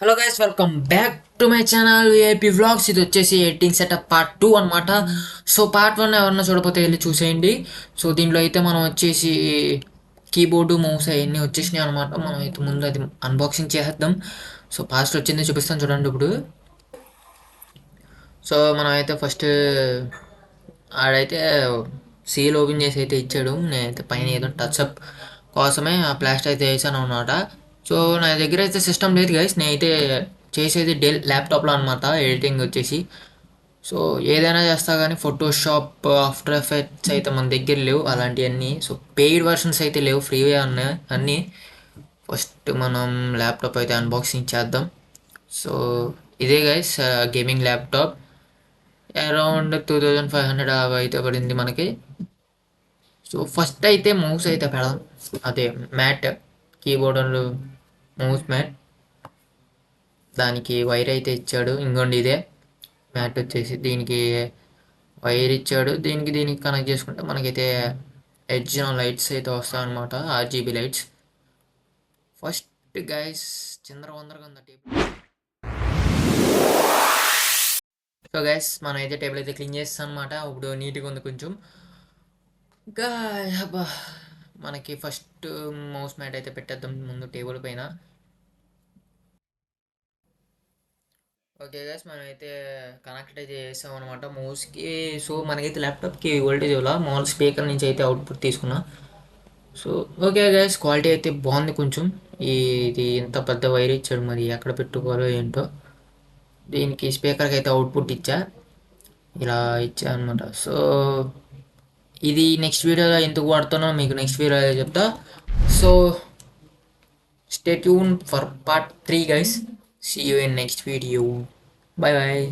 Hello guys, welcome back to my channel VIP vlogs. ఇది వచ్చేసి editing setup part 2 అనమాట. So part 1 ఎవరన్నా చూడకపోతే వెళ్ళి చూసేయండి. సో దీంట్లో అయితే మనం వచ్చేసి కీబోర్డు మౌస్ అవన్నీ వచ్చేసినాయి అనమాట. మనం అయితే ముందు అది అన్బాక్సింగ్ చేసేద్దాం. సో పాస్ట్ వచ్చింది చూపిస్తాను చూడండి ఇప్పుడు. సో మనం అయితే ఫస్ట్ ఆడైతే సీల్ ఓపెన్ చేసి అయితే ఇచ్చాడు. నేనైతే పైన ఏదో టచ్అప్ కోసమే ఆ ప్లాస్టర్ అయితే వేసాను అనమాట. సో నా దగ్గర అయితే సిస్టమ్ లేదు గైస్. నేనైతే చేసేది డెల్ ల్యాప్టాప్లో అనమాట ఎడిటింగ్ వచ్చేసి. సో ఏదైనా చేస్తా కానీ ఫోటోషాప్, ఆఫ్టర్ ఎఫెక్ట్స్ అయితే మన దగ్గర లేవు అలాంటివన్నీ. సో పెయిడ్ వర్షన్స్ అయితే లేవు, ఫ్రీవే ఉన్నాయి అన్నీ. ఫస్ట్ మనం ల్యాప్టాప్ అయితే అన్బాక్సింగ్ చేద్దాం. సో ఇదే గైస్ గేమింగ్ ల్యాప్టాప్. అరౌండ్ 2500 అయితే పడింది మనకి. సో ఫస్ట్ అయితే మౌస్ అయితే పెడదాం. అదే mat, keyboard and mouse mat. దానికి వైర్ అయితే ఇచ్చాడు. ఇంకోండి ఇదే మ్యాట్ వచ్చేసి దీనికి వైర్ ఇచ్చాడు. దీనికి కనెక్ట్ చేసుకుంటే మనకైతే ఎడ్జ్ లైట్స్ అయితే వస్తాయి అనమాట, ఆర్జీబీ లైట్స్. ఫస్ట్ గైస్ చిందరవందరగా ఉంది టేబుల్. సో గైస్ మనం అయితే టేబుల్ అయితే క్లీన్ చేస్తాం అనమాట. ఇప్పుడు నీట్గా ఉంది కొంచెం. ఇంకా అబ్బా, మనకి ఫస్ట్ మౌస్ మ్యాట్ అయితే పెట్టేద్దాం ముందు టేబుల్ పైన. ఓకే గైస్ మనం అయితే కనెక్ట్ అయితే చేసాం అనమాట మౌస్కి. సో మనకైతే ల్యాప్టాప్కి వోల్టేజ్ ఇవ్వాల, మామూలు స్పీకర్ నుంచి అయితే అవుట్పుట్ తీసుకున్నా. సో ఓకే గైస్, క్వాలిటీ అయితే బాగుంది కొంచెం. ఇది ఇంత పెద్ద వైర్ ఇచ్చాడు, మరి ఎక్కడ పెట్టుకోవాలో ఏంటో. దీనికి స్పీకర్కి అయితే అవుట్పుట్ ఇచ్చా, ఇలా ఇచ్చా అనమాట. సో ఇది నెక్స్ట్ వీడియోలో ఎందుకు వాడుతానో మీకు నెక్స్ట్ వీడియోలో చెప్తా. So stay tune for part 3 guys. See you in next video. Bye bye.